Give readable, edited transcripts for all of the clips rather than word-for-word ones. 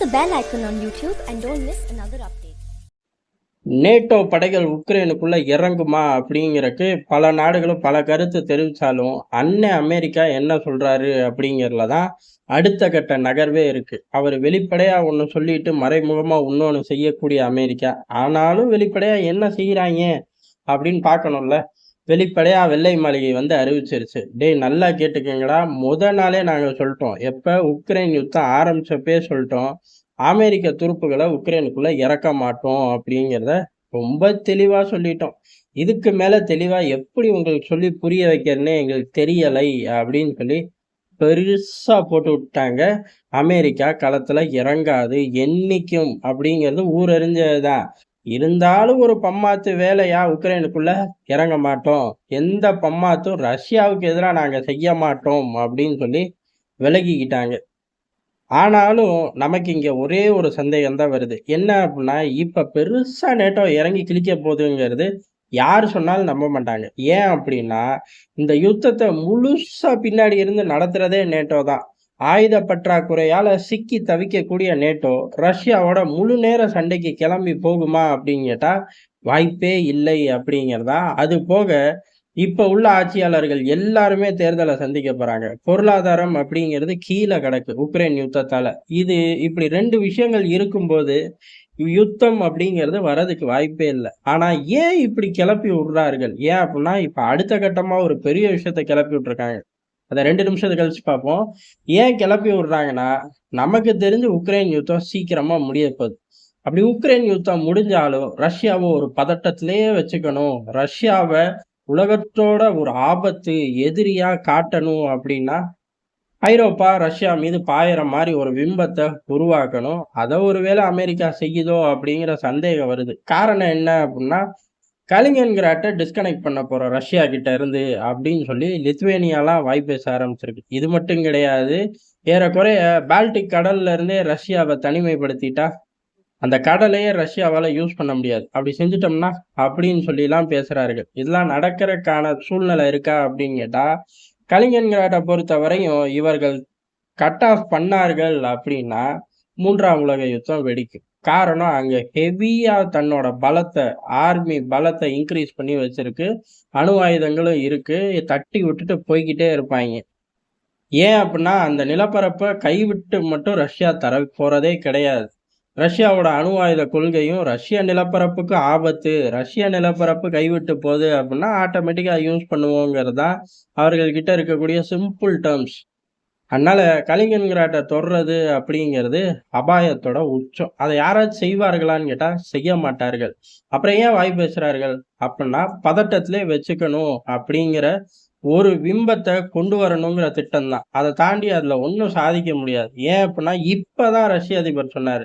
the bell icon on YouTube and don't miss another update. NATO படைகள் உக்ரைனுக்குள்ள இறங்குமா அப்படிங்கிறக்கு பல நாடுகளும் பல கருத்து தெரிவித்தாலும் அண்ணன் அமெரிக்கா என்ன சொல்றாரு அப்படிங்கிறதுல தான் அடுத்த கட்ட நகர்வே இருக்கு. அவர் வெளிப்படையா ஒன்று சொல்லிட்டு மறைமுகமா இன்னொன்று செய்யக்கூடிய அமெரிக்கா. ஆனாலும் வெளிப்படையா என்ன செய்யறாங்க அப்படின்னு பார்க்கணும்ல. வெளிப்படையா வெள்ளை மாளிகை வந்து அறிவிச்சிருச்சு. டேய் நல்லா கேட்டுக்கங்கடா, நாளே நாங்க சொல்லிட்டோம். எப்ப உக்ரைன் யுத்தம் ஆரம்பிச்சப்பே சொல்லிட்டோம். அமெரிக்க துருப்புகளை உக்ரைனுக்குள்ள இறக்க மாட்டோம் அப்படிங்கிறத ரொம்ப தெளிவா சொல்லிட்டோம். இதுக்கு மேல தெளிவா எப்படி உங்களுக்கு சொல்லி புரிய வைக்கிறதுனே எங்களுக்கு தெரியலை அப்படின்னு சொல்லி பெருசா போட்டு விட்டாங்க. அமெரிக்கா களத்துல இறங்காது என்னைக்கும் அப்படிங்கிறது ஊரறிஞ்சதுதான். இருந்தாலும் ஒரு பம்மாத்து வேலையா உக்ரைனுக்குள்ள இறங்க மாட்டோம், எந்த பம்மாத்தும் ரஷ்யாவுக்கு எதிராக நாங்க செய்ய மாட்டோம் அப்படின்னு சொல்லி விலகிக்கிட்டாங்க. ஆனாலும் நமக்கு இங்க ஒரே ஒரு சந்தேகம் தான் வருது. என்ன அப்படின்னா, இப்ப பெருசா நேட்டோ இறங்கி கிழிக்க போகுதுங்கிறது யாரு சொன்னாலும் நம்ப மாட்டாங்க. ஏன் அப்படின்னா, இந்த யுத்தத்தை முழுசா பின்னாடி இருந்து நடத்துறதே நேட்டோ தான். ஆயுத பற்றாக்குறையால சிக்கி தவிக்கக்கூடிய நேட்டோ ரஷ்யாவோட முழு நேர சண்டைக்கு கிளம்பி போகுமா அப்படின்னு கேட்டா வாய்ப்பே இல்லை அப்படிங்கிறதா. அது போக இப்ப உள்ள ஆட்சியாளர்கள் எல்லாருமே தேர்தலை சந்திக்க போறாங்க. பொருளாதாரம் அப்படிங்கிறது கீழே கிடக்கு உக்ரைன் யுத்தத்தால. இது இப்படி ரெண்டு விஷயங்கள் இருக்கும்போது யுத்தம் அப்படிங்கிறது வர்றதுக்கு வாய்ப்பே இல்லை. ஆனா ஏன் இப்படி கிளப்பி விடுறார்கள்? ஏன் அப்படின்னா இப்ப அடுத்த கட்டமா ஒரு பெரிய விஷயத்த கிளப்பி விட்டுருக்காங்க. அதை 2 நிமிஷத்தை கழிச்சு பார்ப்போம். ஏன் கிளப்பி விடுறாங்கன்னா, நமக்கு தெரிஞ்சு உக்ரைன் யுத்தம் சீக்கிரமா முடிய போகுது. அப்படி உக்ரைன் யுத்தம் முடிஞ்சாலும் ரஷ்யாவை ஒரு பதட்டத்திலேயே வச்சுக்கணும், ரஷ்யாவை உலகத்தோட ஒரு ஆபத்து எதிரியா காட்டணும் அப்படின்னா ஐரோப்பா ரஷ்யா மீது பாயிற மாதிரி ஒரு பிம்பத்தை உருவாக்கணும். அதை ஒருவேளை அமெரிக்கா செய்யுதோ அப்படிங்கிற சந்தேகம் வருது. காரணம் என்ன அப்படின்னா, கலிங்கன்கிராட்டை டிஸ்கனெக்ட் பண்ண போறோம் ரஷ்யா கிட்ட இருந்து அப்படின்னு சொல்லி லித்வேனியாலாம் வாய் பேச ஆரம்பிச்சிருக்கு. இது மட்டும் கிடையாது, ஏறக்குறைய பால்டிக் கடல்ல இருந்தே ரஷ்யாவை தனிமைப்படுத்திட்டா அந்த கடலையே ரஷ்யாவால யூஸ் பண்ண முடியாது. அப்படி செஞ்சுட்டோம்னா அப்படின்னு சொல்லிலாம் பேசுறார்கள். இதெல்லாம் நடக்கிறதுக்கான சூழ்நிலை இருக்கா அப்படின்னு கேட்டா, கலிங்கன்கிராட்டை பொறுத்த வரையும் இவர்கள் கட் ஆஃப் பண்ணார்கள் அப்படின்னா 3ஆம் உலக யுத்தம் வெடிக்கும். காரணம், அங்க ஹெவியா தன்னோட பலத்தை, ஆர்மி பலத்தை இன்க்ரீஸ் பண்ணி வச்சிருக்கு. அணு ஆயுதங்களும் இருக்கு. தட்டி விட்டுட்டு போய்கிட்டே இருப்பாங்க. ஏன் அப்படின்னா அந்த நிலப்பரப்பை கைவிட்டு மட்டும் ரஷ்யா தர போறதே கிடையாது. ரஷ்யாவோட அணு ஆயுத கொள்கையும் ரஷ்ய நிலப்பரப்புக்கு ஆபத்து, ரஷ்ய நிலப்பரப்பு கைவிட்டு போகுது அப்படின்னா ஆட்டோமேட்டிக்கா யூஸ் பண்ணுவோங்கிறது தான் அவர்கள்கிட்ட இருக்கக்கூடிய சிம்பிள் டேர்ம்ஸ். அதனால கலிங்கன்கிராட்டை தொடுறது அப்படிங்கிறது அபாயத்தோட உச்சம். அதை யாராச்சும் செய்வார்களான்னு கேட்டா செய்ய மாட்டார்கள். அப்புறம் ஏன் வாய் பேசுறார்கள் அப்படின்னா, பதட்டத்திலே வச்சுக்கணும் அப்படிங்கிற ஒரு பிம்பத்தை கொண்டு வரணுங்கிற திட்டம் தான். அதை தாண்டி அதுல ஒன்றும் சாதிக்க முடியாது. ஏன் அப்படின்னா இப்பதான் ரஷ்ய அதிபர் சொன்னாரு,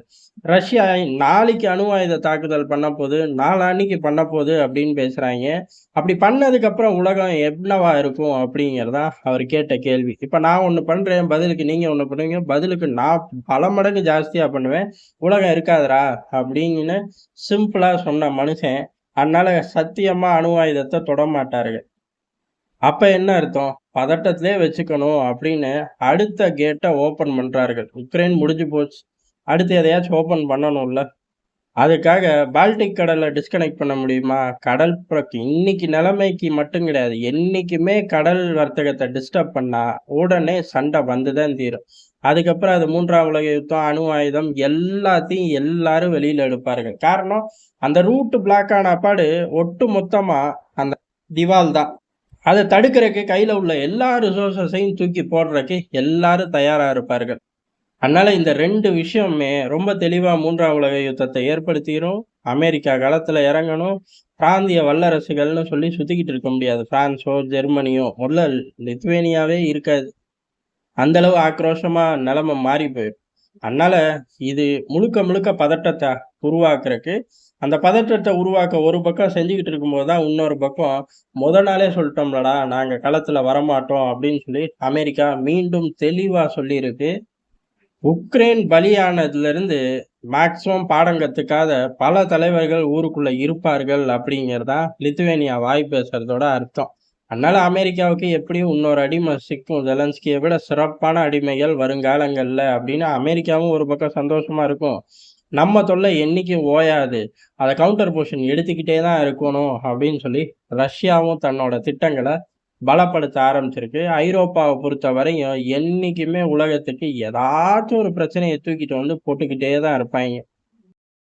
ரஷ்யா நாளைக்கு அணு ஆயுத தாக்குதல் பண்ண போகுது, நாளான்னைக்கு பண்ண போகுது அப்படின்னு பேசுறாங்க. அப்படி பண்ணதுக்கு அப்புறம் உலகம் என்னவா இருக்கும் அப்படிங்கிறதா அவர் கேட்ட கேள்வி. இப்ப நான் ஒண்ணு பண்றேன், பதிலுக்கு நீங்க ஒண்ணு பண்ணுவீங்க, பதிலுக்கு நான் பல மடங்கு ஜாஸ்தியா பண்ணுவேன், உலகம் இருக்காதுரா அப்படின்னு சிம்பிளா சொன்ன மனுஷன். அதனால சத்தியமா அணு ஆயுதத்தை தொட மாட்டார்கள். அப்ப என்ன அர்த்தம்? பதட்டத்திலே வச்சுக்கணும் அப்படின்னு அடுத்த கேட்டை ஓபன் பண்றார்கள். உக்ரைன் முடிஞ்சு போச்சு, அடுத்து எதையாச்சும் ஓபன் பண்ணணும்ல. அதுக்காக பால்டிக் கடலை டிஸ்கனெக்ட் பண்ண முடியுமா? கடல் இன்னைக்கு நிலைமைக்கு மட்டும் கிடையாது, என்னைக்குமே கடல் வர்த்தகத்தை டிஸ்டர்ப் பண்ணா உடனே சண்டை வந்துதான் தீரும். அதுக்கப்புறம் அது 3ஆம் உலக யுத்தம், அணு ஆயுதம் எல்லாத்தையும் எல்லாரும் வெளியில எடுப்பார்கள். காரணம், அந்த ரூட் பிளாக் ஆன பாடு ஒட்டு மொத்தமா அந்த திவால் தான். அதை தடுக்கிறதுக்கு கையில உள்ள எல்லா ரிசோர்ஸஸையும் தூக்கி போடுறதுக்கு எல்லாரும் தயாரா இருப்பார்கள். அதனால இந்த 2 விஷயமே ரொம்ப தெளிவா 3ஆம் உலக யுத்தத்தை ஏற்படுத்திடும். அமெரிக்கா களத்துல இறங்கணும். பிராந்திய வல்லரசுகள்னு சொல்லி சுத்திக்கிட்டு இருக்க முடியாது. பிரான்ஸோ ஜெர்மனியோ, முதல்ல லித்வேனியாவே இருக்காது. அந்த அளவு ஆக்ரோஷமா நிலைமை மாறி போயிடும். அதனால இது முழுக்க முழுக்க பதட்டத்தை உருவாக்குறதுக்கு, அந்த பதற்றத்தை உருவாக்க ஒரு பக்கம் செஞ்சுக்கிட்டு இருக்கும்போது தான் இன்னொரு பக்கம் நாளே சொல்லிட்டோம்லடா நாங்க களத்துல வரமாட்டோம் அப்படின்னு சொல்லி அமெரிக்கா மீண்டும் தெளிவா சொல்லியிருக்கு. உக்ரைன் பலியானதுல இருந்து மேக்சிமம் பாடம் கத்துக்காத பல தலைவர்கள் ஊருக்குள்ள இருப்பார்கள் அப்படிங்கிறதா லித்துவேனியா வாய் பேசுறதோட அர்த்தம். அதனால அமெரிக்காவுக்கு எப்படியும் இன்னொரு அடிமை சிக்கும். ஜெலன்ஸ்கியை விட சிறப்பான அடிமைகள் வருங்காலங்கள்ல அப்படின்னு அமெரிக்காவும் ஒரு பக்கம் சந்தோஷமா இருக்கும். நம்ம தொல்லை என்னைக்கும் ஓயாது. அத கவுண்டர் பொசிஷன் எடுத்துக்கிட்டே தான் இருக்கணும் அப்படின்னு சொல்லி ரஷ்யாவும் தன்னோட திட்டங்கள பலப்படுத்த ஆரம்பிச்சிருக்கு. ஐரோப்பாவ பொறுத்தவரையும் என்னைக்குமே உலகத்துக்கு ஏதாச்சும் ஒரு பிரச்சனைய தூக்கிட்டு வந்து போட்டுக்கிட்டே தான் இருப்பாய்ங்க.